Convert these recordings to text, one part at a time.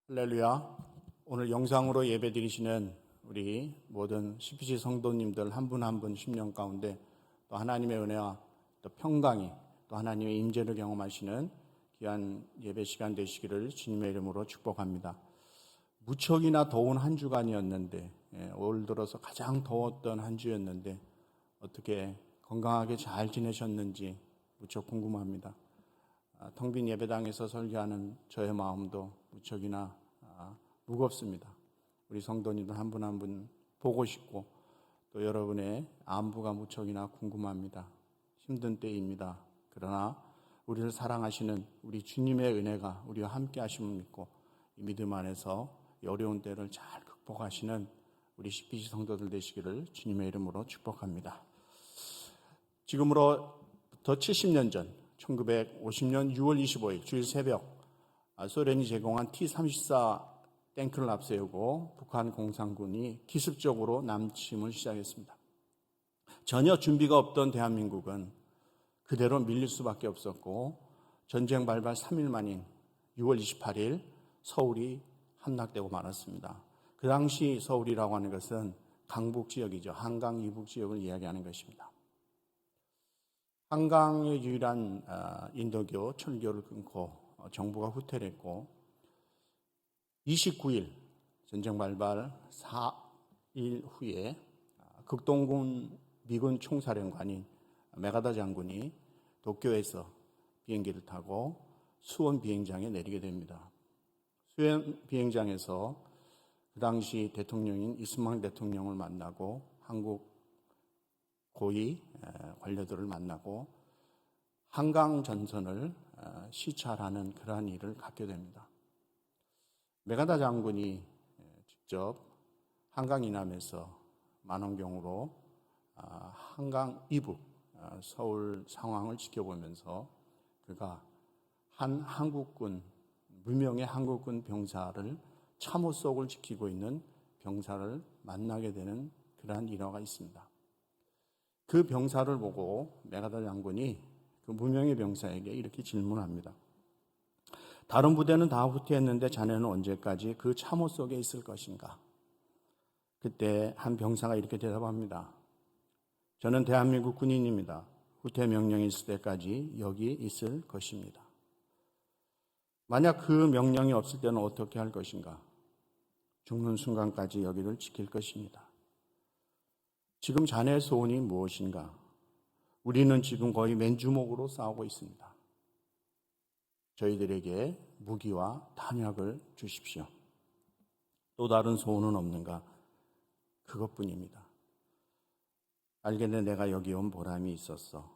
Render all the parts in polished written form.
할렐루야. 오늘 영상으로 예배드리시는 우리 모든 CPC 성도님들 한 분 한 분 심령 가운데 또 하나님의 은혜와 또 평강이 또 하나님의 임재를 경험하시는 귀한 예배 시간 되시기를 주님의 이름으로 축복합니다. 무척이나 더운 한 주간이었는데 올 들어서 가장 더웠던 한 주였는데 어떻게 건강하게 잘 지내셨는지 무척 궁금합니다. 텅 빈 예배당에서 설교하는 저의 마음도 무척이나 무겁습니다. 우리 성도님들 한 분 한 분 보고 싶고 또 여러분의 안부가 무척이나 궁금합니다. 힘든 때입니다. 그러나 우리를 사랑하시는 우리 주님의 은혜가 우리와 함께 하심을 믿고 이 믿음 안에서 이 어려운 때를 잘 극복하시는 우리 CPC 성도들 되시기를 주님의 이름으로 축복합니다. 지금으로부터 70년 전 1950년 6월 25일 주일 새벽 소련이 제공한 T-34 탱크를 앞세우고 북한 공산군이 기습적으로 남침을 시작했습니다. 전혀 준비가 없던 대한민국은 그대로 밀릴 수밖에 없었고 전쟁 발발 3일 만인 6월 28일 서울이 함락되고 말았습니다. 그 당시 서울이라고 하는 것은 강북 지역이죠. 한강 이북 지역을 이야기하는 것입니다. 한강의 유일한 인도교 철교를 끊고 정부가 후퇴했고 29일 전쟁 발발 4일 후에 극동군 미군 총사령관인 메가다 장군이 도쿄에서 비행기를 타고 수원 비행장에 내리게 됩니다. 수원 비행장에서 그 당시 대통령인 이승만 대통령을 만나고 한국 고위 관료들을 만나고 한강 전선을 시찰하는 그러한 일을 갖게 됩니다. 메가다 장군이 직접 한강 이남에서 만원경으로 한강 이북 서울 상황을 지켜보면서 그가 한 한국군 무명의 한국군 병사를 참호 속을 지키고 있는 병사를 만나게 되는 그러한 일화가 있습니다. 그 병사를 보고 메가다 장군이 그 무명의 병사에게 이렇게 질문합니다. 다른 부대는 다 후퇴했는데 자네는 언제까지 그 참호 속에 있을 것인가? 그때 한 병사가 이렇게 대답합니다. 저는 대한민국 군인입니다. 후퇴 명령이 있을 때까지 여기 있을 것입니다. 만약 그 명령이 없을 때는 어떻게 할 것인가? 죽는 순간까지 여기를 지킬 것입니다. 지금 자네의 소원이 무엇인가? 우리는 지금 거의 맨주먹으로 싸우고 있습니다. 저희들에게 무기와 탄약을 주십시오. 또 다른 소원은 없는가? 그것뿐입니다. 알겠네, 내가 여기 온 보람이 있었어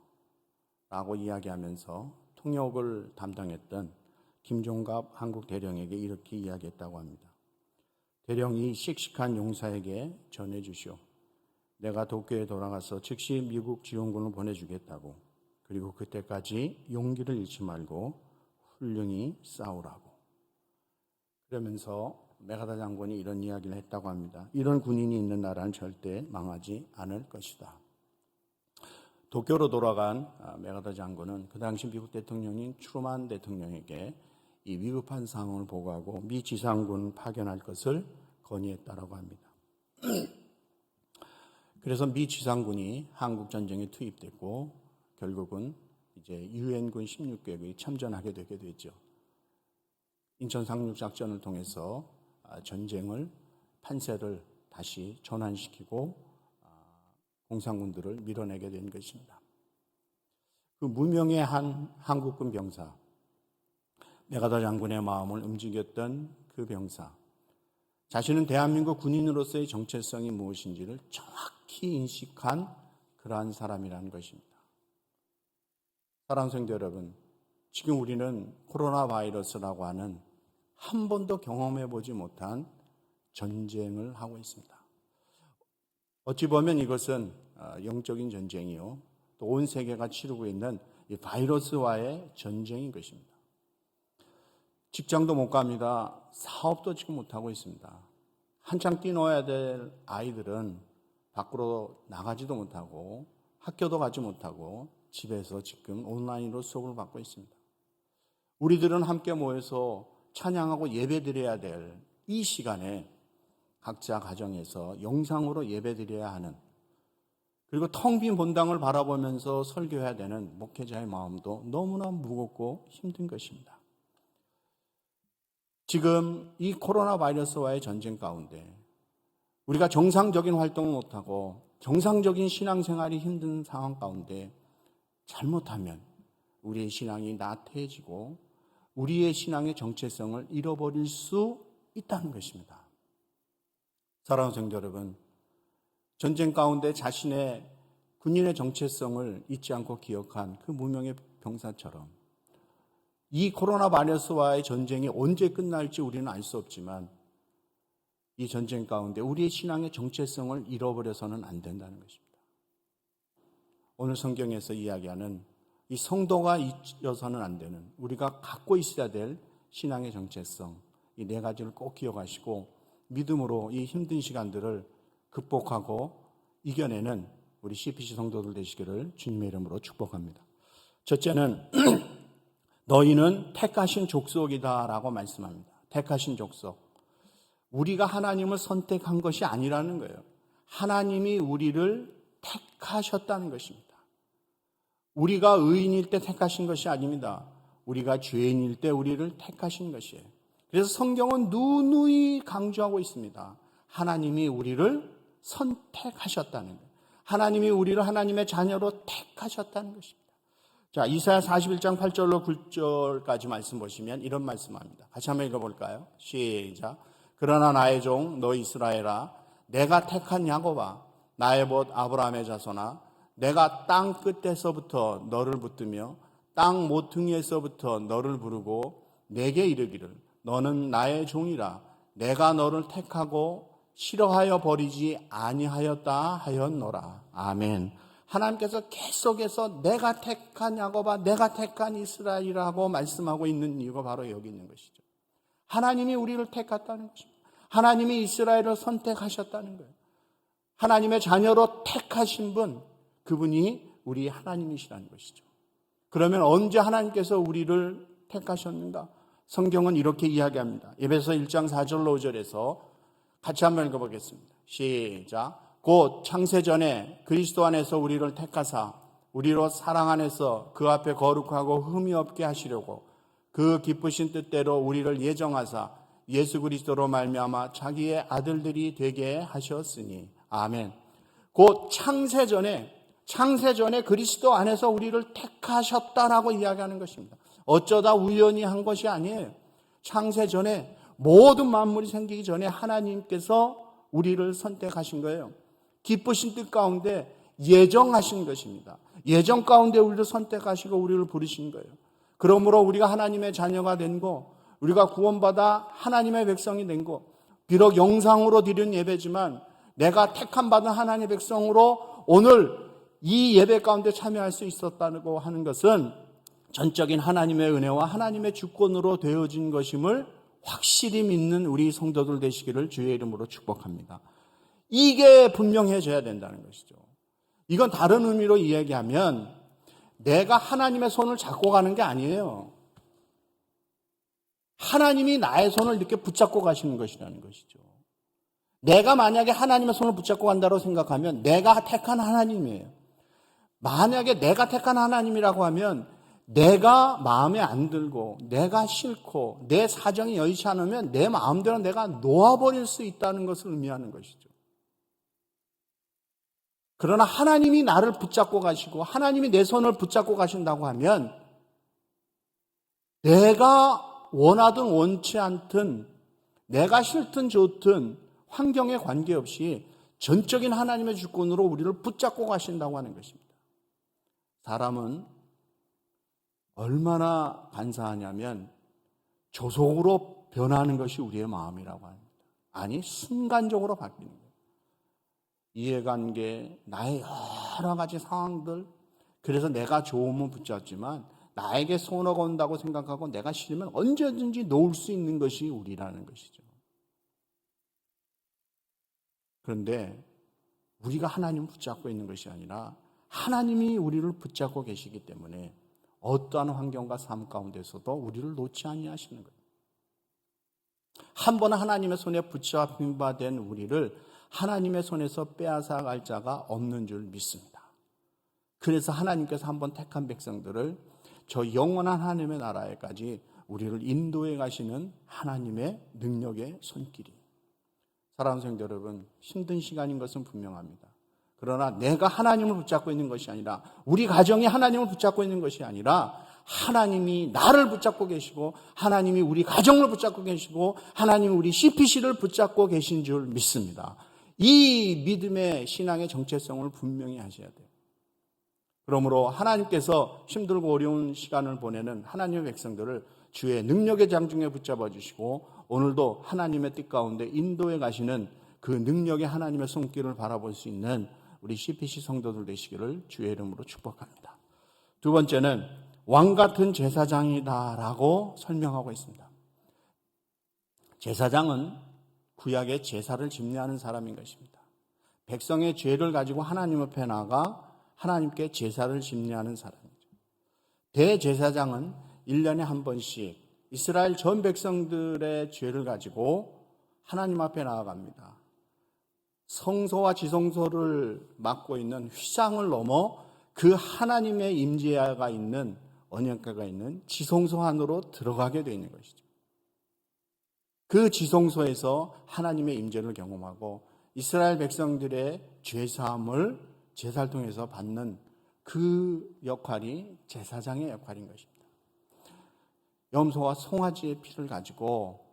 라고 이야기하면서 통역을 담당했던 김종갑 한국 대령에게 이렇게 이야기했다고 합니다. 대령이 씩씩한 용사에게 전해주시오. 내가 도쿄에 돌아가서 즉시 미국 지원군을 보내주겠다고. 그리고 그때까지 용기를 잃지 말고 훌륭히 싸우라고. 그러면서 메가다 장군이 이런 이야기를 했다고 합니다. 이런 군인이 있는 나라는 절대 망하지 않을 것이다. 도쿄로 돌아간 메가다 장군은 그 당시 미국 대통령인 트루만 대통령에게 이 위급한 상황을 보고하고 미 지상군을 파견할 것을 건의했다라고 합니다. 그래서 미 지상군이 한국 전쟁에 투입됐고 결국은 이제 유엔군 16개국이 참전하게 되게 되죠. 인천 상륙 작전을 통해서 전쟁을 판세를 다시 전환시키고 공산군들을 밀어내게 된 것입니다. 그 무명의 한 한국군 병사, 메가다 장군의 마음을 움직였던 그 병사, 자신은 대한민국 군인으로서의 정체성이 무엇인지를 정확히 인식한 그러한 사람이라는 것입니다. 사랑하는 성도 여러분, 지금 우리는 코로나 바이러스라고 하는 한 번도 경험해 보지 못한 전쟁을 하고 있습니다. 어찌 보면 이것은 영적인 전쟁이요, 또 온 세계가 치르고 있는 이 바이러스와의 전쟁인 것입니다. 직장도 못 갑니다. 사업도 지금 못하고 있습니다. 한창 뛰노아야 될 아이들은 밖으로 나가지도 못하고 학교도 가지 못하고 집에서 지금 온라인으로 수업을 받고 있습니다. 우리들은 함께 모여서 찬양하고 예배드려야 될 이 시간에 각자 가정에서 영상으로 예배드려야 하는, 그리고 텅 빈 본당을 바라보면서 설교해야 되는 목회자의 마음도 너무나 무겁고 힘든 것입니다. 지금 이 코로나 바이러스와의 전쟁 가운데 우리가 정상적인 활동을 못하고 정상적인 신앙생활이 힘든 상황 가운데 잘못하면 우리의 신앙이 나태해지고 우리의 신앙의 정체성을 잃어버릴 수 있다는 것입니다. 사랑하는 성도 여러분, 전쟁 가운데 자신의 군인의 정체성을 잊지 않고 기억한 그 무명의 병사처럼 이 코로나 바이러스와의 전쟁이 언제 끝날지 우리는 알 수 없지만 이 전쟁 가운데 우리의 신앙의 정체성을 잃어버려서는 안 된다는 것입니다. 오늘 성경에서 이야기하는 이 성도가 잊어서는 안 되는, 우리가 갖고 있어야 될 신앙의 정체성, 이 네 가지를 꼭 기억하시고 믿음으로 이 힘든 시간들을 극복하고 이겨내는 우리 CPC 성도들 되시기를 주님의 이름으로 축복합니다. 첫째는 너희는 택하신 족속이다라고 말씀합니다. 택하신 족속. 우리가 하나님을 선택한 것이 아니라는 거예요. 하나님이 우리를 택하셨다는 것입니다. 우리가 의인일 때 택하신 것이 아닙니다. 우리가 죄인일 때 우리를 택하신 것이에요. 그래서 성경은 누누이 강조하고 있습니다. 하나님이 우리를 선택하셨다는 거예요. 하나님이 우리를 하나님의 자녀로 택하셨다는 것입니다. 자, 이사야 41장 8절로 9절까지 말씀 보시면 이런 말씀합니다. 같이 한번 읽어볼까요? 시작. 그러나 나의 종 너 이스라엘아, 내가 택한 야곱아, 나의 벗 아브라함의 자손아, 내가 땅 끝에서부터 너를 붙들며 땅 모퉁이에서부터 너를 부르고 내게 이르기를 너는 나의 종이라, 내가 너를 택하고 싫어하여 버리지 아니하였다 하였노라. 아멘. 하나님께서 계속해서 내가 택한 야곱아, 내가 택한 이스라엘이라고 말씀하고 있는 이유가 바로 여기 있는 것이죠. 하나님이 우리를 택했다는 것입니다. 하나님이 이스라엘을 선택하셨다는 거예요. 하나님의 자녀로 택하신 분, 그분이 우리 하나님이시라는 것이죠. 그러면 언제 하나님께서 우리를 택하셨는가? 성경은 이렇게 이야기합니다. 에베소 1장 4절로 5절에서 같이 한번 읽어보겠습니다. 시작. 곧 창세전에 그리스도 안에서 우리를 택하사 우리로 사랑 안에서 그 앞에 거룩하고 흠이 없게 하시려고 그 기쁘신 뜻대로 우리를 예정하사 예수 그리스도로 말미암아 자기의 아들들이 되게 하셨으니. 아멘. 곧 창세전에 그리스도 안에서 우리를 택하셨다라고 이야기하는 것입니다. 어쩌다 우연히 한 것이 아니에요. 창세전에 모든 만물이 생기기 전에 하나님께서 우리를 선택하신 거예요. 기쁘신 뜻 가운데 예정하신 것입니다. 예정 가운데 우리를 선택하시고 우리를 부르신 거예요. 그러므로 우리가 하나님의 자녀가 된 거, 우리가 구원받아 하나님의 백성이 된 거, 비록 영상으로 드린 예배지만 내가 택함 받은 하나님의 백성으로 오늘 이 예배 가운데 참여할 수 있었다고 하는 것은 전적인 하나님의 은혜와 하나님의 주권으로 되어진 것임을 확실히 믿는 우리 성도들 되시기를 주의 이름으로 축복합니다. 이게 분명해져야 된다는 것이죠. 이건 다른 의미로 이야기하면 내가 하나님의 손을 잡고 가는 게 아니에요. 하나님이 나의 손을 이렇게 붙잡고 가시는 것이라는 것이죠. 내가 만약에 하나님의 손을 붙잡고 간다고 생각하면 내가 택한 하나님이에요. 만약에 내가 택한 하나님이라고 하면 내가 마음에 안 들고 내가 싫고 내 사정이 여의치 않으면 내 마음대로 내가 놓아버릴 수 있다는 것을 의미하는 것이죠. 그러나 하나님이 나를 붙잡고 가시고 하나님이 내 손을 붙잡고 가신다고 하면 내가 원하든 원치 않든 내가 싫든 좋든 환경에 관계없이 전적인 하나님의 주권으로 우리를 붙잡고 가신다고 하는 것입니다. 사람은 얼마나 간사하냐면 조속으로 변하는 것이 우리의 마음이라고 합니다. 아니, 순간적으로 바뀌는 거예요. 이해관계, 나의 여러 가지 상황들, 그래서 내가 좋으면 붙잡지만 나에게 손해가 온다고 생각하고 내가 싫으면 언제든지 놓을 수 있는 것이 우리라는 것이죠. 그런데 우리가 하나님을 붙잡고 있는 것이 아니라 하나님이 우리를 붙잡고 계시기 때문에 어떠한 환경과 삶 가운데서도 우리를 놓지 아니하시는 거예요. 한 번 하나님의 손에 붙잡힌 바 된 우리를 하나님의 손에서 빼앗아갈 자가 없는 줄 믿습니다. 그래서 하나님께서 한 번 택한 백성들을 저 영원한 하나님의 나라에까지 우리를 인도해 가시는 하나님의 능력의 손길이. 사랑하는 성도 여러분, 힘든 시간인 것은 분명합니다. 그러나 내가 하나님을 붙잡고 있는 것이 아니라, 우리 가정이 하나님을 붙잡고 있는 것이 아니라, 하나님이 나를 붙잡고 계시고, 하나님이 우리 가정을 붙잡고 계시고, 하나님이 우리 CPC를 붙잡고 계신 줄 믿습니다. 이 믿음의 신앙의 정체성을 분명히 하셔야 돼요. 그러므로 하나님께서 힘들고 어려운 시간을 보내는 하나님의 백성들을 주의 능력의 장중에 붙잡아 주시고, 오늘도 하나님의 뜻 가운데 인도해 가시는 그 능력의 하나님의 손길을 바라볼 수 있는 우리 CPC 성도들 되시기를 주의 이름으로 축복합니다. 두 번째는 왕 같은 제사장이다라고 설명하고 있습니다. 제사장은 구약의 제사를 집례하는 사람인 것입니다. 백성의 죄를 가지고 하나님 앞에 나아가 하나님께 제사를 집례하는 사람이죠. 대제사장은 1년에 한 번씩 이스라엘 전 백성들의 죄를 가지고 하나님 앞에 나아갑니다. 성소와 지성소를 맡고 있는 휘장을 넘어 그 하나님의 임재가 있는, 언약궤가 있는 지성소 안으로 들어가게 되어 있는 것이죠. 그 지성소에서 하나님의 임재를 경험하고 이스라엘 백성들의 죄사함을 제사를 통해서 받는 그 역할이 제사장의 역할인 것입니다. 염소와 송아지의 피를 가지고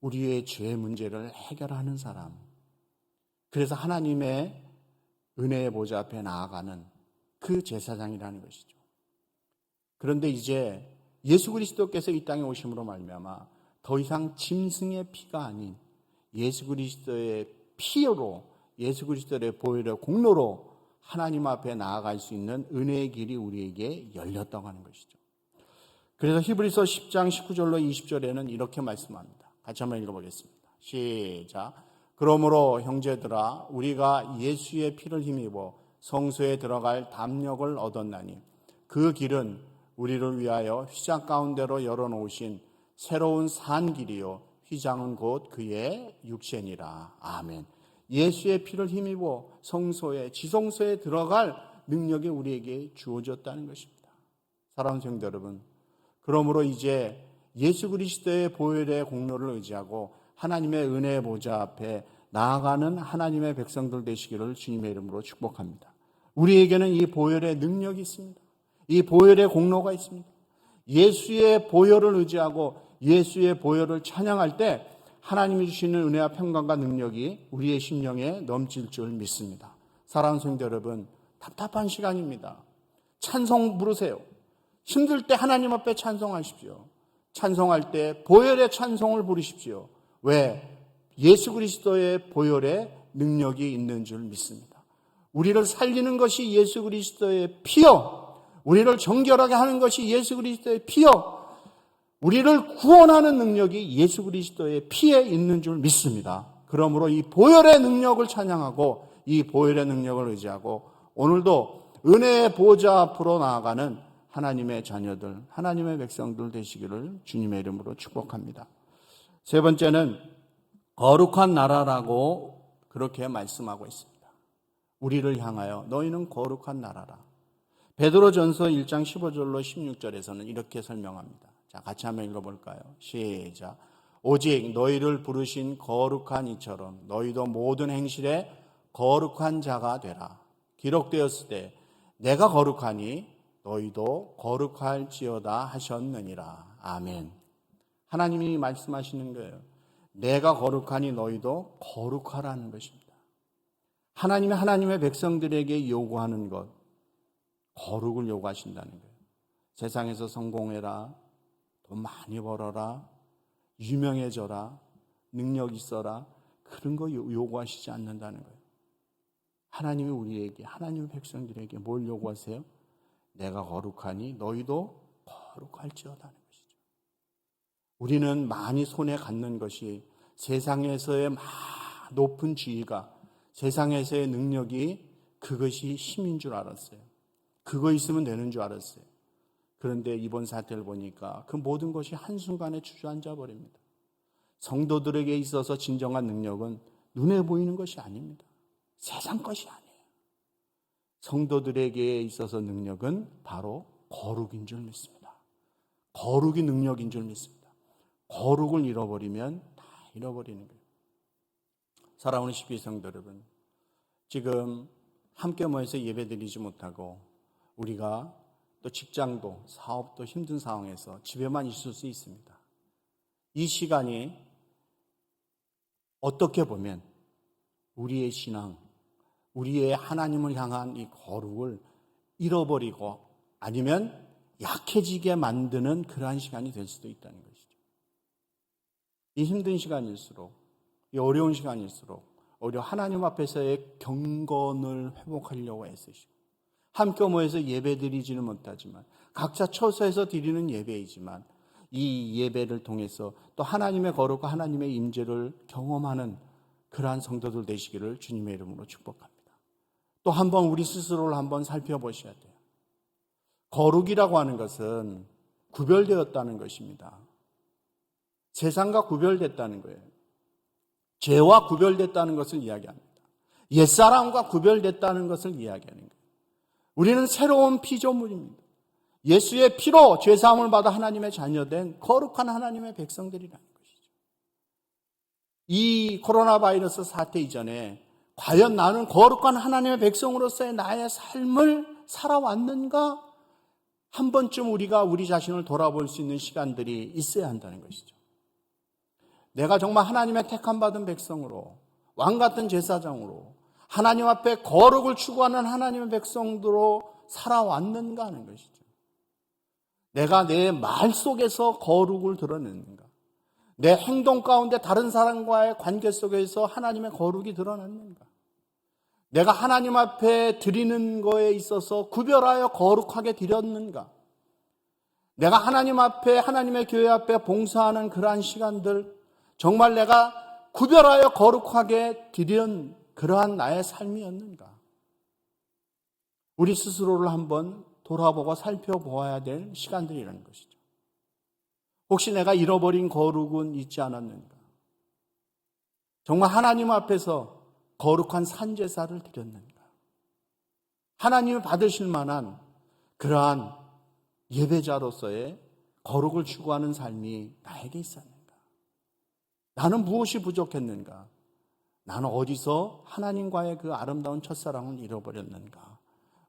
우리의 죄 문제를 해결하는 사람, 그래서 하나님의 은혜의 보좌 앞에 나아가는 그 제사장이라는 것이죠. 그런데 이제 예수 그리스도께서 이 땅에 오심으로 말미암아 더 이상 짐승의 피가 아닌 예수 그리스도의 피로, 예수 그리스도의 보혈의 공로로 하나님 앞에 나아갈 수 있는 은혜의 길이 우리에게 열렸다고 하는 것이죠. 그래서 히브리서 10장 19절로 20절에는 이렇게 말씀합니다. 같이 한번 읽어보겠습니다. 시작. 그러므로 형제들아, 우리가 예수의 피를 힘입어 성소에 들어갈 담력을 얻었나니 그 길은 우리를 위하여 휘장 가운데로 열어놓으신 새로운 산 길이요 휘장은 곧 그의 육체니라. 아멘. 예수의 피를 힘입어 성소에, 지성소에 들어갈 능력이 우리에게 주어졌다는 것입니다. 사랑하는 성도 여러분, 그러므로 이제 예수 그리스도의 보혈의 공로를 의지하고 하나님의 은혜의 보좌 앞에 나아가는 하나님의 백성들 되시기를 주님의 이름으로 축복합니다. 우리에게는 이 보혈의 능력이 있습니다. 이 보혈의 공로가 있습니다. 예수의 보혈을 의지하고 예수의 보혈을 찬양할 때 하나님이 주시는 은혜와 평강과 능력이 우리의 심령에 넘칠 줄 믿습니다. 사랑하는 성도 여러분, 답답한 시간입니다. 찬송 부르세요. 힘들 때 하나님 앞에 찬송하십시오. 찬송할 때 보혈의 찬송을 부르십시오. 왜? 예수 그리스도의 보혈의 능력이 있는 줄 믿습니다. 우리를 살리는 것이 예수 그리스도의 피요, 우리를 정결하게 하는 것이 예수 그리스도의 피요, 우리를 구원하는 능력이 예수 그리스도의 피에 있는 줄 믿습니다. 그러므로 이 보혈의 능력을 찬양하고 이 보혈의 능력을 의지하고 오늘도 은혜의 보좌 앞으로 나아가는 하나님의 자녀들, 하나님의 백성들 되시기를 주님의 이름으로 축복합니다. 세 번째는 거룩한 나라라고 그렇게 말씀하고 있습니다. 우리를 향하여 너희는 거룩한 나라라. 베드로전서 1장 15절로 16절에서는 이렇게 설명합니다. 자, 같이 한번 읽어볼까요? 시작. 오직 너희를 부르신 거룩한 이처럼 너희도 모든 행실에 거룩한 자가 되라. 기록되었을 때 내가 거룩하니 너희도 거룩할지어다 하셨느니라. 아멘. 하나님이 말씀하시는 거예요. 내가 거룩하니 너희도 거룩하라는 것입니다. 하나님이 하나님의 백성들에게 요구하는 것, 거룩을 요구하신다는 거예요. 세상에서 성공해라, 돈 많이 벌어라, 유명해져라, 능력 있어라, 그런 거 요구하시지 않는다는 거예요. 하나님이 우리에게, 하나님의 백성들에게 뭘 요구하세요? 내가 거룩하니 너희도 거룩할지어다는 것이죠. 우리는 많이 손에 갖는 것이 세상에서의 높은 지위가, 세상에서의 능력이 그것이 힘인 줄 알았어요. 그거 있으면 되는 줄 알았어요. 그런데 이번 사태를 보니까 그 모든 것이 한순간에 주저앉아 버립니다. 성도들에게 있어서 진정한 능력은 눈에 보이는 것이 아닙니다. 세상 것이 아니에요. 성도들에게 있어서 능력은 바로 거룩인 줄 믿습니다. 거룩이 능력인 줄 믿습니다. 거룩을 잃어버리면 다 잃어버리는 거예요. 사랑하는 12 성도 여러분, 지금 함께 모여서 예배드리지 못하고 우리가 또 직장도 사업도 힘든 상황에서 집에만 있을 수 있습니다. 이 시간이 어떻게 보면 우리의 신앙, 우리의 하나님을 향한 이 거룩을 잃어버리고 아니면 약해지게 만드는 그러한 시간이 될 수도 있다는 것이죠. 이 힘든 시간일수록, 이 어려운 시간일수록 오히려 하나님 앞에서의 경건을 회복하려고 애쓰시고 함께 모여서 예배드리지는 못하지만 각자 처소에서 드리는 예배이지만 이 예배를 통해서 또 하나님의 거룩과 하나님의 임재를 경험하는 그러한 성도들 되시기를 주님의 이름으로 축복합니다. 또 한번 우리 스스로를 한번 살펴보셔야 돼요. 거룩이라고 하는 것은 구별되었다는 것입니다. 세상과 구별됐다는 거예요. 죄와 구별됐다는 것을 이야기합니다. 옛사람과 구별됐다는 것을 이야기하는 거예요. 우리는 새로운 피조물입니다. 예수의 피로 죄사함을 받아 하나님의 자녀된 거룩한 하나님의 백성들이라는 것이죠. 이 코로나 바이러스 사태 이전에 과연 나는 거룩한 하나님의 백성으로서의 나의 삶을 살아왔는가? 한 번쯤 우리가 우리 자신을 돌아볼 수 있는 시간들이 있어야 한다는 것이죠. 내가 정말 하나님의 택함받은 백성으로 왕같은 제사장으로 하나님 앞에 거룩을 추구하는 하나님의 백성들로 살아왔는가 하는 것이죠. 내가 내 말 속에서 거룩을 드러냈는가? 내 행동 가운데 다른 사람과의 관계 속에서 하나님의 거룩이 드러났는가? 내가 하나님 앞에 드리는 거에 있어서 구별하여 거룩하게 드렸는가? 내가 하나님 앞에 하나님의 교회 앞에 봉사하는 그러한 시간들 정말 내가 구별하여 거룩하게 드린 그러한 나의 삶이었는가? 우리 스스로를 한번 돌아보고 살펴보아야 될 시간들이라는 것이죠. 혹시 내가 잃어버린 거룩은 있지 않았는가? 정말 하나님 앞에서 거룩한 산제사를 드렸는가? 하나님이 받으실 만한 그러한 예배자로서의 거룩을 추구하는 삶이 나에게 있었는가? 나는 무엇이 부족했는가? 나는 어디서 하나님과의 그 아름다운 첫사랑을 잃어버렸는가?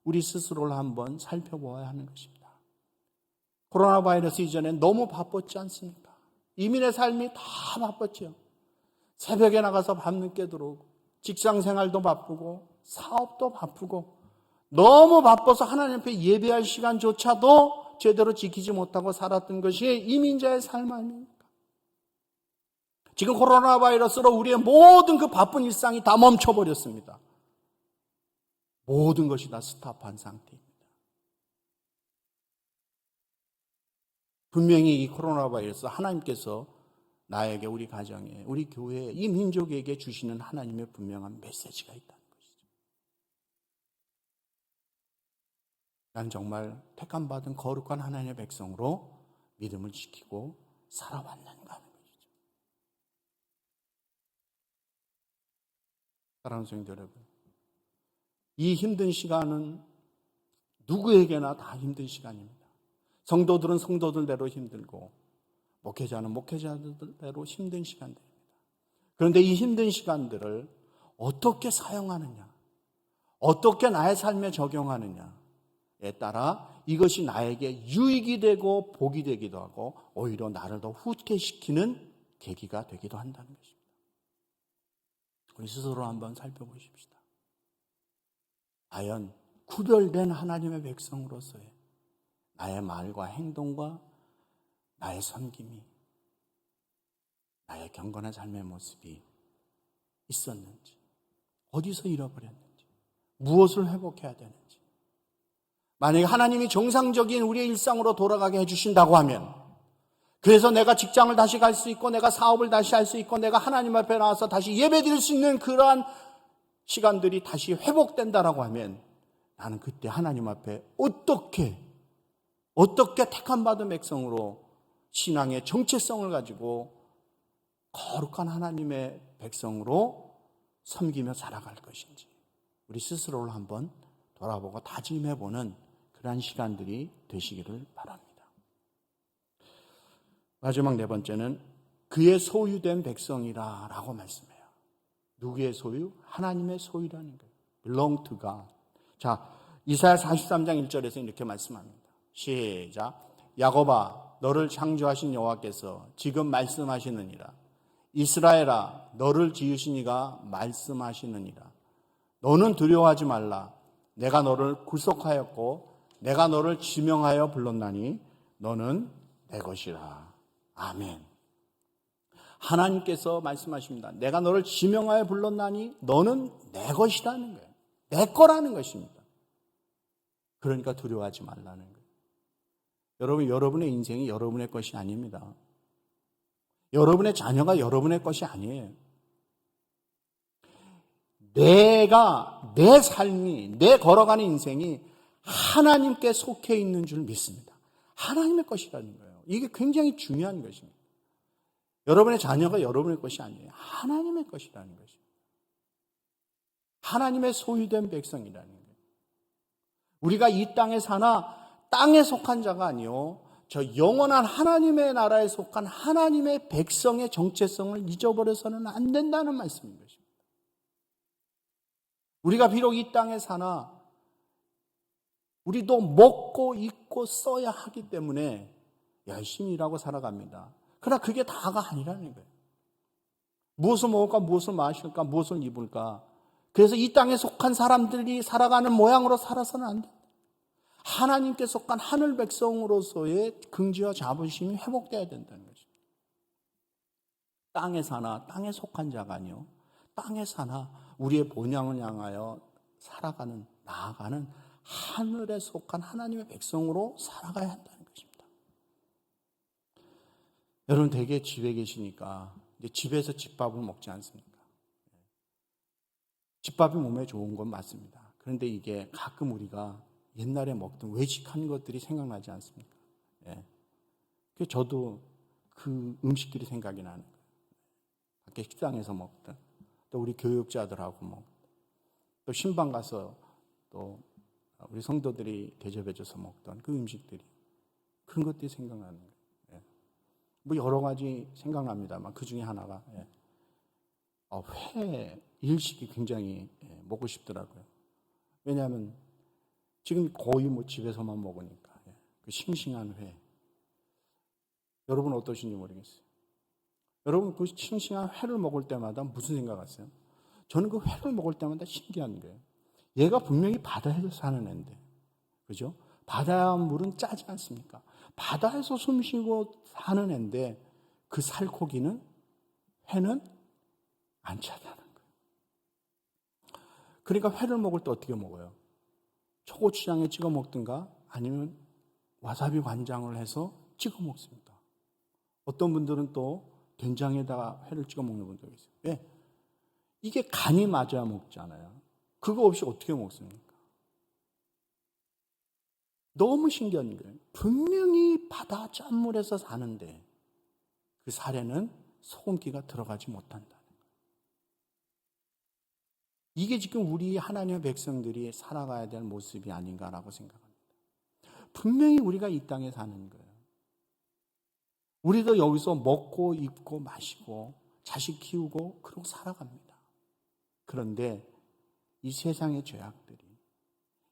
우리 스스로를 한번 살펴보아야 하는 것입니다. 코로나 바이러스 이전에 너무 바빴지 않습니까? 이민의 삶이 다 바빴죠. 새벽에 나가서 밤늦게 들어오고 직장 생활도 바쁘고 사업도 바쁘고 너무 바빠서 하나님 앞에 예배할 시간조차도 제대로 지키지 못하고 살았던 것이 이민자의 삶 아닙니까? 지금 코로나 바이러스로 우리의 모든 그 바쁜 일상이 다 멈춰버렸습니다. 모든 것이 다 스탑한 상태입니다. 분명히 이 코로나 바이러스 하나님께서 나에게, 우리 가정에, 우리 교회에, 이 민족에게 주시는 하나님의 분명한 메시지가 있다는 것이죠. 난 정말 택함받은 거룩한 하나님의 백성으로 믿음을 지키고 살아왔는가 하는 것이죠. 사랑하는 성도 여러분, 이 힘든 시간은 누구에게나 다 힘든 시간입니다. 성도들은 성도들대로 힘들고 목회자는 목회자들대로 힘든 시간들입니다. 그런데 이 힘든 시간들을 어떻게 사용하느냐, 어떻게 나의 삶에 적용하느냐에 따라 이것이 나에게 유익이 되고 복이 되기도 하고 오히려 나를 더 후퇴시키는 계기가 되기도 한다는 것입니다. 우리 스스로 한번 살펴보십시다. 과연 구별된 하나님의 백성으로서의 나의 말과 행동과 나의 섬김이, 나의 경건한 삶의 모습이 있었는지, 어디서 잃어버렸는지, 무엇을 회복해야 되는지. 만약에 하나님이 정상적인 우리의 일상으로 돌아가게 해주신다고 하면, 그래서 내가 직장을 다시 갈 수 있고 내가 사업을 다시 할 수 있고 내가 하나님 앞에 나와서 다시 예배드릴 수 있는 그러한 시간들이 다시 회복된다라고 하면 나는 그때 하나님 앞에 어떻게 택함받은 백성으로 신앙의 정체성을 가지고 거룩한 하나님의 백성으로 섬기며 살아갈 것인지 우리 스스로를 한번 돌아보고 다짐해보는 그러한 시간들이 되시기를 바랍니다. 마지막 네 번째는 그의 소유된 백성이라 라고 말씀해요. 누구의 소유? 하나님의 소유라는 거예요. belong to God. 자, 이사야 43장 1절에서 이렇게 말씀합니다. 시작. 야곱아, 너를 창조하신 여호와께서 지금 말씀하시느니라. 이스라엘아, 너를 지으신 이가 말씀하시느니라. 너는 두려워하지 말라. 내가 너를 구속하였고 내가 너를 지명하여 불렀나니 너는 내 것이라. 아멘. 하나님께서 말씀하십니다. 내가 너를 지명하여 불렀나니 너는 내 것이라는 거예요. 내 거라는 것입니다. 그러니까 두려워하지 말라는 거예요. 여러분, 여러분의 인생이 여러분의 것이 아닙니다. 여러분의 자녀가 여러분의 것이 아니에요. 내 삶이, 내 걸어가는 인생이 하나님께 속해 있는 줄 믿습니다. 하나님의 것이라는 거예요. 이게 굉장히 중요한 것입니다. 여러분의 자녀가 여러분의 것이 아니에요. 하나님의 것이라는 것입니다. 하나님의 소유된 백성이라는 거예요. 우리가 이 땅에 사나 땅에 속한 자가 아니요 저 영원한 하나님의 나라에 속한 하나님의 백성의 정체성을 잊어버려서는 안 된다는 말씀인 것입니다. 우리가 비록 이 땅에 사나 우리도 먹고 입고 써야 하기 때문에 열심히 일하고 살아갑니다. 그러나 그게 다가 아니라는 거예요. 무엇을 먹을까, 무엇을 마실까, 무엇을 입을까. 그래서 이 땅에 속한 사람들이 살아가는 모양으로 살아서는 안 돼요. 하나님께 속한 하늘 백성으로서의 긍지와 자부심이 회복되어야 된다는 것입니다. 땅에 사나 땅에 속한 자가 아니요 땅에 사나 우리의 본향을 향하여 살아가는, 나아가는 하늘에 속한 하나님의 백성으로 살아가야 한다는 것입니다. 여러분, 대개 집에 계시니까 이제 집에서 집밥을 먹지 않습니까? 집밥이 몸에 좋은 건 맞습니다. 그런데 이게 가끔 우리가 옛날에 먹던 외식한 것들이 생각나지 않습니까? 예. 그래서 저도 그 음식들이 생각이 나는 거예요. 밖에 식당에서 먹던, 또 우리 교육자들하고 먹던, 또 신방 가서 또 우리 성도들이 대접해줘서 먹던 그 음식들이, 그런 것들이 생각나는 거예요. 예. 뭐 여러 가지 생각납니다만 그 중에 하나가 회 일식이 굉장히 먹고 싶더라고요. 왜냐하면 지금 거의 뭐 집에서만 먹으니까 그 싱싱한 회. 여러분 어떠신지 모르겠어요. 여러분 그 싱싱한 회를 먹을 때마다 무슨 생각하세요? 저는 그 회를 먹을 때마다 신기한 거예요. 얘가 분명히 바다에서 사는 애인데, 그죠? 바다 물은 짜지 않습니까? 바다에서 숨쉬고 사는 애인데 그 살코기는, 회는 안 차다는 거예요. 그러니까 회를 먹을 때 어떻게 먹어요? 초고추장에 찍어 먹든가 아니면 와사비 간장을 해서 찍어 먹습니다. 어떤 분들은 또 된장에다가 회를 찍어 먹는 분도 있어요. 왜? 이게 간이 맞아야 먹잖아요. 그거 없이 어떻게 먹습니까? 너무 신기한 거예요. 분명히 바다 짠물에서 사는데 그 살에는 소금기가 들어가지 못한다는 거예요. 이게 지금 우리 하나님의 백성들이 살아가야 될 모습이 아닌가라고 생각합니다. 분명히 우리가 이 땅에 사는 거예요. 우리도 여기서 먹고 입고 마시고 자식 키우고 그러고 살아갑니다. 그런데 이 세상의 죄악들이,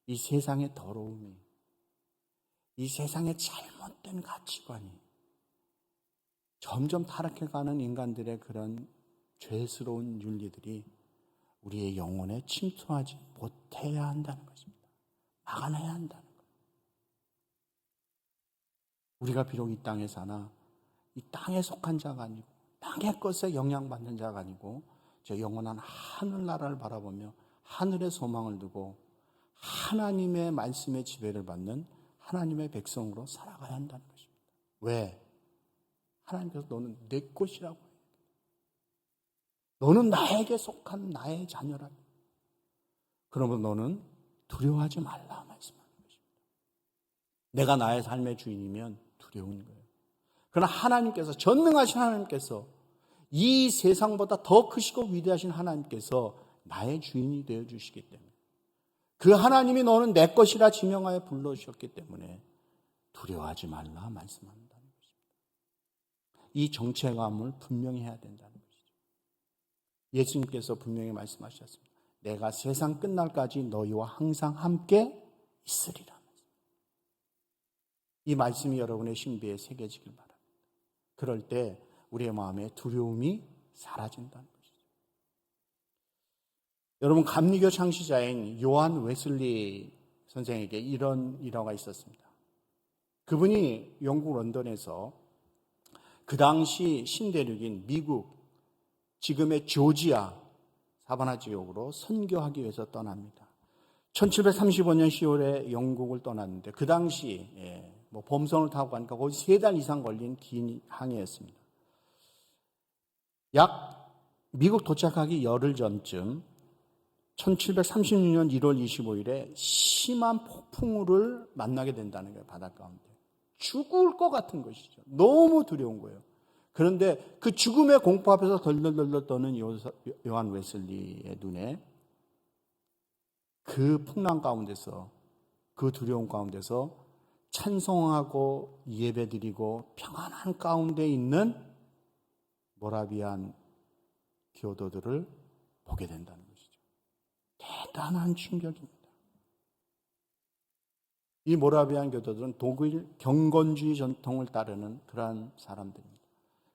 이 세상의 더러움이, 이 세상의 잘못된 가치관이, 점점 타락해가는 인간들의 그런 죄스러운 윤리들이 우리의 영혼에 침투하지 못해야 한다는 것입니다. 막아내야 한다는 거예요. 우리가 비록 이 땅에 사나 이 땅에 속한 자가 아니고 땅의 것에 영향받는 자가 아니고 저 영원한 하늘나라를 바라보며 하늘의 소망을 두고 하나님의 말씀의 지배를 받는 하나님의 백성으로 살아가야 한다는 것입니다. 왜? 하나님께서 너는 내 것이라고 해요. 너는 나에게 속한 나의 자녀라. 그러면 너는 두려워하지 말라 말씀하는 것입니다. 내가 나의 삶의 주인이면 두려운 거예요. 그러나 하나님께서, 전능하신 하나님께서 이 세상보다 더 크시고 위대하신 하나님께서 나의 주인이 되어 주시기 때문에, 그 하나님이 너는 내 것이라 지명하여 불러주셨기 때문에 두려워하지 말라 말씀합니다. 이 정체감을 분명히 해야 된다는 것이죠. 예수님께서 분명히 말씀하셨습니다. 내가 세상 끝날까지 너희와 항상 함께 있으리라. 이 말씀이 여러분의 신비에 새겨지길 바랍니다. 그럴 때 우리의 마음에 두려움이 사라진다는 것이죠. 여러분, 감리교 창시자인 요한 웨슬리 선생에게 이런 일화가 있었습니다. 그분이 영국 런던에서 그 당시 신대륙인 미국, 지금의 조지아 사바나 지역으로 선교하기 위해서 떠납니다. 1735년 10월에 영국을 떠났는데 그 당시 범선을 타고 가니까 거의 3달 이상 걸린 긴 항해였습니다. 약 미국 도착하기 열흘 전쯤 1736년 1월 25일에 심한 폭풍우를 만나게 된다는 거예요. 바닷가 가운데. 죽을 것 같은 것이죠. 너무 두려운 거예요. 그런데 그 죽음의 공포 앞에서 덜덜덜 떠는 요한 웨슬리의 눈에 그 풍랑 가운데서, 그 두려움 가운데서 찬송하고 예배드리고 평안한 가운데 있는 모라비안 교도들을 보게 된다는 것이죠. 대단한 충격입니다. 이 모라비안 교도들은 독일 경건주의 전통을 따르는 그러한 사람들입니다.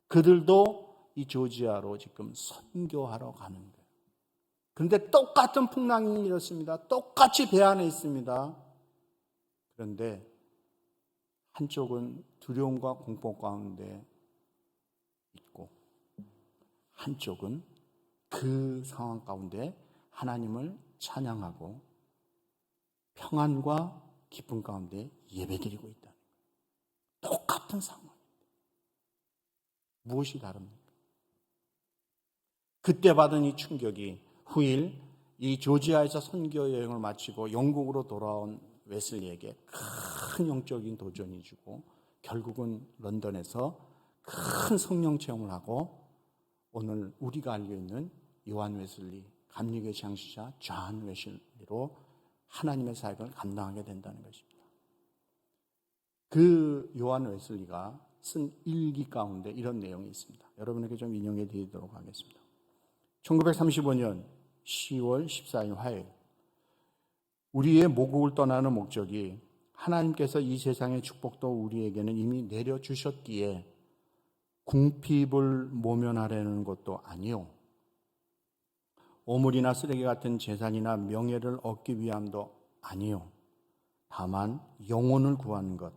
그들도 이 조지아로 지금 선교하러 가는 거예요. 그런데 똑같은 풍랑이 일었습니다. 똑같이 배 안에 있습니다. 그런데 한쪽은 두려움과 공포 가운데 있고, 한쪽은 그 상황 가운데 하나님을 찬양하고 평안과 기쁨 가운데 예배드리고 있다. 똑같은 상황입니다. 무엇이 다릅니까? 그때 받은 이 충격이 후일 이 조지아에서 선교 여행을 마치고 영국으로 돌아온 웨슬리에게 큰 영적인 도전이 주고 결국은 런던에서 큰 성령 체험을 하고 오늘 우리가 알고 있는 요한 웨슬리, 감리교의 창시자 존 웨슬리로 하나님의 사역을 감당하게 된다는 것입니다. 그 요한 웨슬리가 쓴 일기 가운데 이런 내용이 있습니다. 여러분에게 좀 인용해 드리도록 하겠습니다. 1935년 10월 14일 화요일, 우리의 모국을 떠나는 목적이 하나님께서 이 세상의 축복도 우리에게는 이미 내려주셨기에 궁핍을 모면하려는 것도 아니요, 오물이나 쓰레기 같은 재산이나 명예를 얻기 위함도 아니요, 다만 영혼을 구하는 것,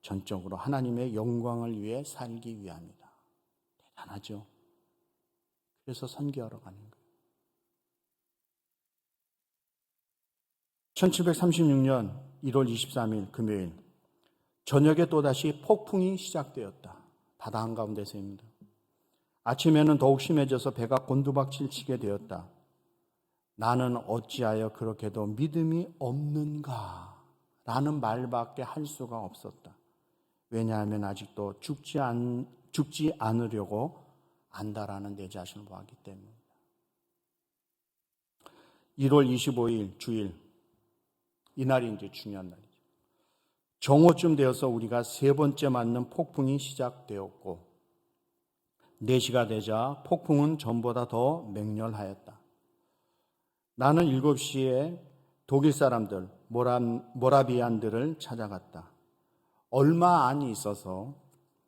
전적으로 하나님의 영광을 위해 살기 위함이다. 대단하죠? 그래서 선교하러 가는 거예요. 1736년 1월 23일 금요일 저녁에 또다시 폭풍이 시작되었다. 바다 한가운데서입니다. 아침에는 더욱 심해져서 배가 곤두박질 치게 되었다. 나는 어찌하여 그렇게도 믿음이 없는가? 라는 말밖에 할 수가 없었다. 왜냐하면 아직도 죽지 않으려고 안다라는 내 자신을 보았기 때문입니다. 1월 25일 주일, 이날이 이제 중요한 날이죠. 정오쯤 되어서 우리가 3번째 맞는 폭풍이 시작되었고 4시가 되자 폭풍은 전보다 더 맹렬하였다. 나는 7시에 독일 사람들, 모라비안들을 찾아갔다. 얼마 안 있어서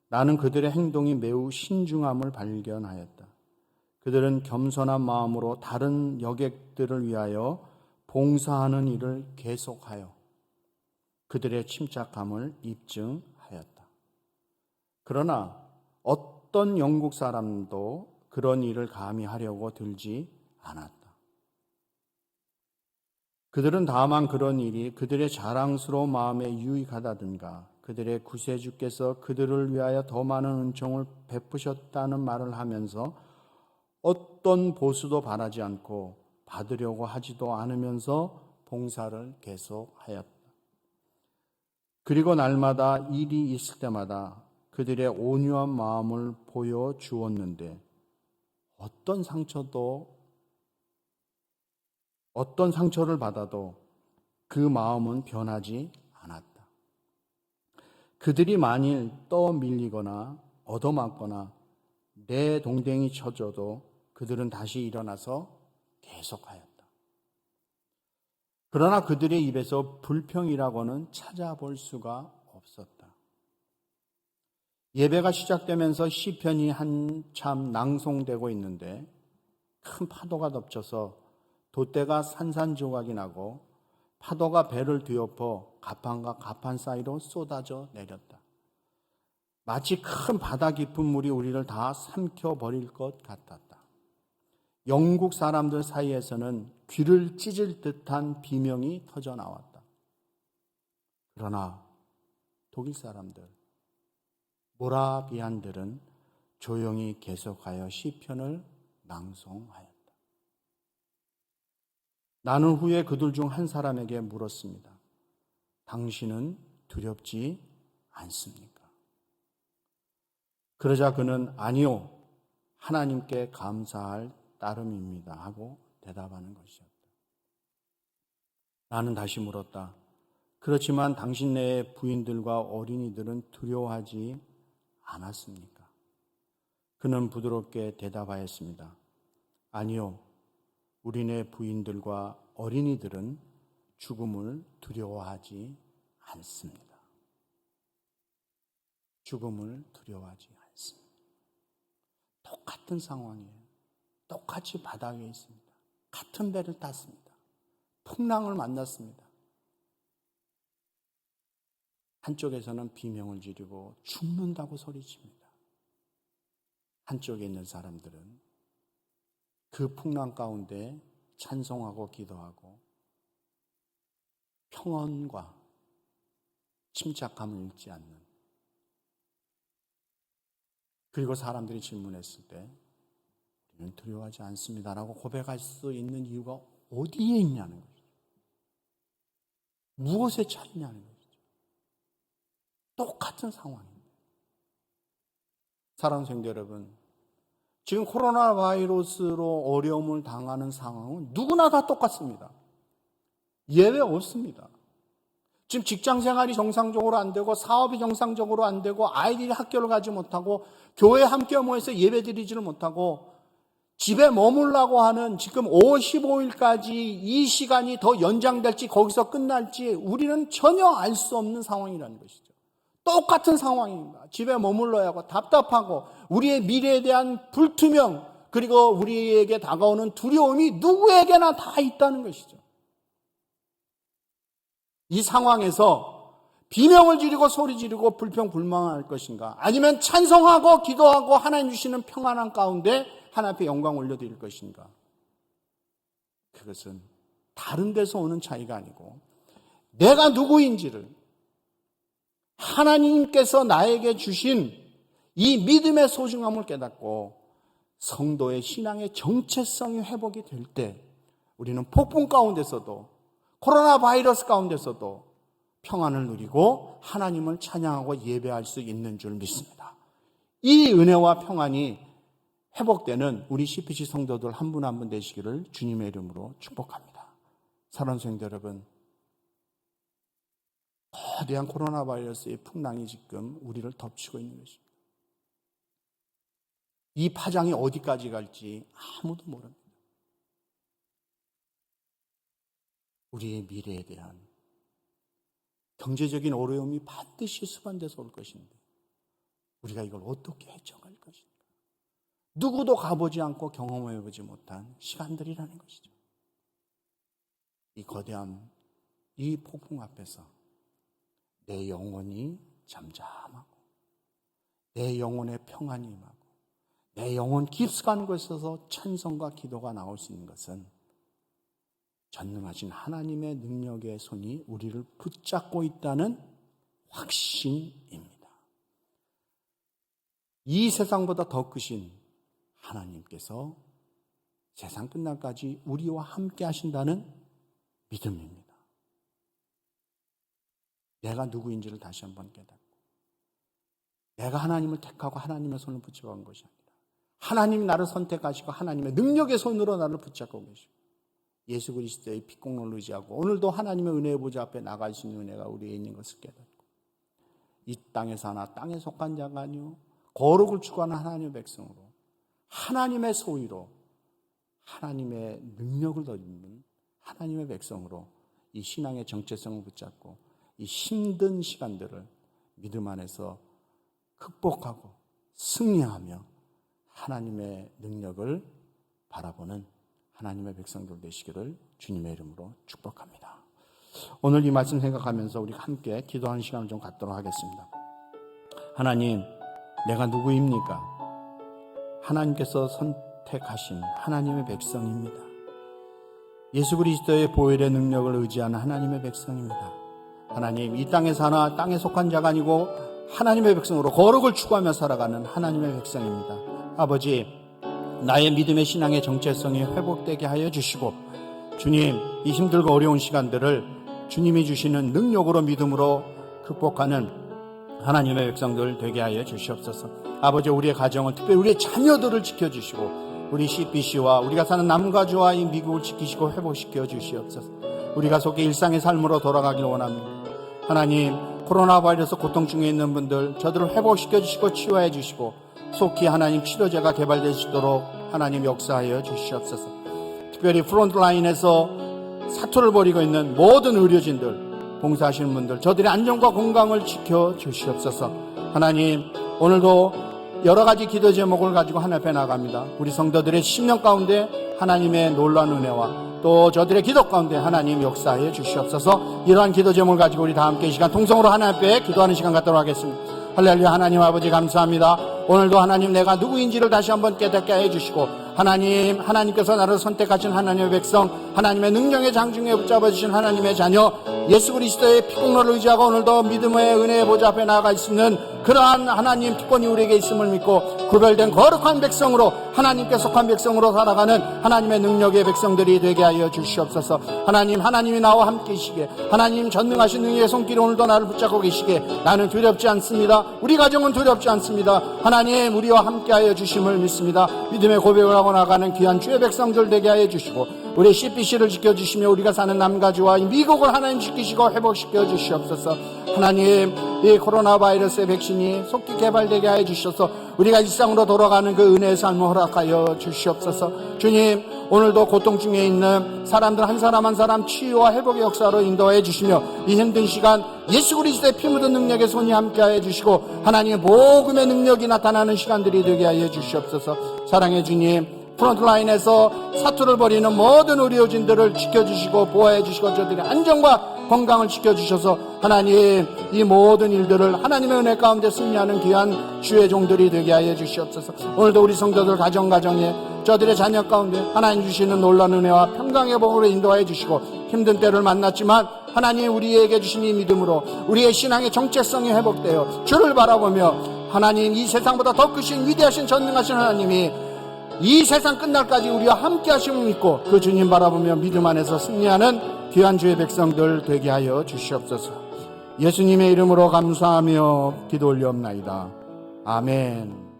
나는 그들의 행동이 매우 신중함을 발견하였다. 그들은 겸손한 마음으로 다른 여객들을 위하여 봉사하는 일을 계속하여 그들의 침착함을 입증하였다. 그러나 어떤 영국 사람도 그런 일을 감히 하려고 들지 않았다. 그들은 다만 그런 일이 그들의 자랑스러운 마음에 유익하다든가 그들의 구세주께서 그들을 위하여 더 많은 은총을 베푸셨다는 말을 하면서 어떤 보수도 바라지 않고 받으려고 하지도 않으면서 봉사를 계속하였다. 그리고 날마다 일이 있을 때마다 그들의 온유한 마음을 보여주었는데 어떤 상처를 받아도 그 마음은 변하지 않았다. 그들이 만일 떠밀리거나 얻어맞거나 내 동댕이 쳐줘도 그들은 다시 일어나서 계속하였다. 그러나 그들의 입에서 불평이라고는 찾아볼 수가 없었다. 예배가 시작되면서 시편이 한참 낭송되고 있는데 큰 파도가 덮쳐서 돛대가 산산조각이 나고 파도가 배를 뒤엎어 가판과 가판 사이로 쏟아져 내렸다. 마치 큰 바다 깊은 물이 우리를 다 삼켜버릴 것 같았다. 영국 사람들 사이에서는 귀를 찢을 듯한 비명이 터져 나왔다. 그러나 독일 사람들, 모라비안들은 조용히 계속하여 시편을 낭송하였다. 나는 후에 그들 중 한 사람에게 물었습니다. 당신은 두렵지 않습니까? 그러자 그는 아니요, 하나님께 감사할 따름입니다 하고 대답하는 것이었다. 나는 다시 물었다. 그렇지만 당신네의 부인들과 어린이들은 두려워하지 않았습니까? 그는 부드럽게 대답하였습니다. 아니요, 우리네 부인들과 어린이들은 죽음을 두려워하지 않습니다. 죽음을 두려워하지 않습니다. 똑같은 상황이에요. 똑같이 바닥에 있습니다. 같은 배를 탔습니다. 풍랑을 만났습니다. 한쪽에서는 비명을 지르고 죽는다고 소리칩니다. 한쪽에 있는 사람들은 그 풍랑 가운데 찬송하고 기도하고 평온과 침착함을 잃지 않는, 그리고 사람들이 질문했을 때 우리는 두려워하지 않습니다라고 고백할 수 있는 이유가 어디에 있냐는 것이죠. 무엇에 차이냐는 것이죠. 똑같은 상황입니다. 사랑하는 성도 여러분, 지금 코로나 바이러스로 어려움을 당하는 상황은 누구나 다 똑같습니다. 예외 없습니다. 지금 직장 생활이 정상적으로 안 되고 사업이 정상적으로 안 되고 아이들이 학교를 가지 못하고 교회에 함께 모여서 예배 드리지를 못하고 집에 머물라고 하는 지금 5월 15일까지 이 시간이 더 연장될지 거기서 끝날지 우리는 전혀 알 수 없는 상황이라는 것이죠. 똑같은 상황입니다. 집에 머물러야 하고 답답하고 우리의 미래에 대한 불투명, 그리고 우리에게 다가오는 두려움이 누구에게나 다 있다는 것이죠. 이 상황에서 비명을 지르고 소리 지르고 불평불만할 것인가, 아니면 찬송하고 기도하고 하나님 주시는 평안한 가운데 하나님 앞에 영광 올려드릴 것인가. 그것은 다른 데서 오는 차이가 아니고 내가 누구인지를, 하나님께서 나에게 주신 이 믿음의 소중함을 깨닫고 성도의 신앙의 정체성이 회복이 될 때 우리는 폭풍 가운데서도 코로나 바이러스 가운데서도 평안을 누리고 하나님을 찬양하고 예배할 수 있는 줄 믿습니다. 이 은혜와 평안이 회복되는 우리 CPC 성도들 한 분 한 분 되시기를 주님의 이름으로 축복합니다. 사랑하는 성도 여러분, 거대한 코로나 바이러스의 풍랑이 지금 우리를 덮치고 있는 것입니다. 이 파장이 어디까지 갈지 아무도 모릅니다. 우리의 미래에 대한 경제적인 어려움이 반드시 수반돼서 올 것인데 우리가 이걸 어떻게 헤쳐갈 것인가. 누구도 가보지 않고 경험해보지 못한 시간들이라는 것이죠. 이 거대한 이 폭풍 앞에서 내 영혼이 잠잠하고 내 영혼의 평안이 임하고 내 영혼 깊숙한 곳에서 찬송과 기도가 나올 수 있는 것은 전능하신 하나님의 능력의 손이 우리를 붙잡고 있다는 확신입니다. 이 세상보다 더 크신 하나님께서 세상 끝날까지 우리와 함께 하신다는 믿음입니다. 내가 누구인지를 다시 한번 깨닫고 내가 하나님을 택하고 하나님의 손을 붙잡은 것이 아니라 하나님이 나를 선택하시고 하나님의 능력의 손으로 나를 붙잡고 계시고 예수 그리스도의 핏공로를 의지하고 오늘도 하나님의 은혜의 보좌 앞에 나갈 수 있는 은혜가 우리에 있는 것을 깨닫고 이 땅에 사나 땅에 속한 자가 아니요 거룩을 추구하는 하나님의 백성으로 하나님의 소유로 하나님의 능력을 덧입는 하나님의 백성으로 이 신앙의 정체성을 붙잡고 이 힘든 시간들을 믿음 안에서 극복하고 승리하며 하나님의 능력을 바라보는 하나님의 백성들 되시기를 주님의 이름으로 축복합니다. 오늘 이 말씀 생각하면서 우리 함께 기도하는 시간을 좀 갖도록 하겠습니다. 하나님, 내가 누구입니까? 하나님께서 선택하신 하나님의 백성입니다. 예수 그리스도의 보혈의 능력을 의지하는 하나님의 백성입니다. 하나님, 이 땅에 사나 땅에 속한 자가 아니고 하나님의 백성으로 거룩을 추구하며 살아가는 하나님의 백성입니다. 아버지, 나의 믿음의 신앙의 정체성이 회복되게 하여 주시고 주님, 이 힘들고 어려운 시간들을 주님이 주시는 능력으로 믿음으로 극복하는 하나님의 백성들 되게 하여 주시옵소서. 아버지, 우리의 가정을 특별히 우리의 자녀들을 지켜주시고 우리 CBC와 우리가 사는 남가주와 이 미국을 지키시고 회복시켜 주시옵소서. 우리가 속히 일상의 삶으로 돌아가길 원합니다. 하나님, 코로나 바이러스 고통 중에 있는 분들 저들을 회복시켜 주시고 치유해 주시고 속히 하나님 치료제가 개발될 수 있도록 하나님 역사하여 주시옵소서. 특별히 프론트라인에서 사투를 벌이고 있는 모든 의료진들, 봉사하시는 분들 저들의 안전과 건강을 지켜 주시옵소서. 하나님, 오늘도 여러 가지 기도 제목을 가지고 하나님 앞에 나갑니다. 우리 성도들의 심령 가운데 하나님의 놀라운 은혜와 또 저들의 기도 가운데 하나님 역사하여 주시옵소서. 이러한 기도 제목을 가지고 우리 다 함께 이 시간 통성으로 하나님 앞에 기도하는 시간 갖도록 하겠습니다. 할렐루야. 하나님 아버지 감사합니다. 오늘도 하나님 내가 누구인지를 다시 한번 깨닫게 해주시고 하나님께서 나를 선택하신 하나님의 백성, 하나님의 능력의 장중에 붙잡아주신 하나님의 자녀 예수 그리스도의 피공로를 의지하고 오늘도 믿음의 은혜의 보좌 앞에 나아갈 수 있는 그러한 하나님 특권이 우리에게 있음을 믿고 구별된 거룩한 백성으로 하나님께 속한 백성으로 살아가는 하나님의 능력의 백성들이 되게 하여 주시옵소서. 하나님이 나와 함께 계시기에 하나님 전능하신 능력의 손길이 오늘도 나를 붙잡고 계시기에 나는 두렵지 않습니다. 우리 가정은 두렵지 않습니다. 하나님, 우리와 함께 하여 주심을 믿습니다. 믿음의 고백을 하고 나가는 귀한 주의 백성들 되게 하여 주시고 우리 CBC를 지켜주시며 우리가 사는 남가주와 미국을 하나님 지키시고 회복시켜 주시옵소서. 하나님, 이 코로나 바이러스의 백신이 속히 개발되게 하여 주셔서 우리가 일상으로 돌아가는 그 은혜의 삶을 허락하여 주시옵소서. 주님, 오늘도 고통 중에 있는 사람들 한 사람 한 사람 치유와 회복의 역사로 인도해 주시며 이 힘든 시간 예수 그리스도의 피 묻은 능력의 손이 함께하여 주시고 하나님의 복음의 능력이 나타나는 시간들이 되게 하여 주시옵소서. 사랑의 주님, 프론트라인에서 사투를 벌이는 모든 의료진들을 지켜주시고 보호해 주시고 저들의 안전과 건강을 지켜주셔서 하나님 이 모든 일들을 하나님의 은혜 가운데 승리하는 귀한 주의 종들이 되게 하여 주시옵소서. 오늘도 우리 성도들 가정에 저들의 자녀 가운데 하나님 주시는 놀라운 은혜와 평강의 복으로 인도하여 주시고 힘든 때를 만났지만 하나님 우리에게 주신 이 믿음으로 우리의 신앙의 정체성이 회복되어 주를 바라보며 하나님 이 세상보다 더 크신 위대하신 전능하신 하나님이 이 세상 끝날까지 우리와 함께 하심을 믿고 그 주님 바라보며 믿음 안에서 승리하는 귀한 주의 백성들 되게 하여 주시옵소서. 예수님의 이름으로 감사하며 기도 올리옵나이다. 아멘.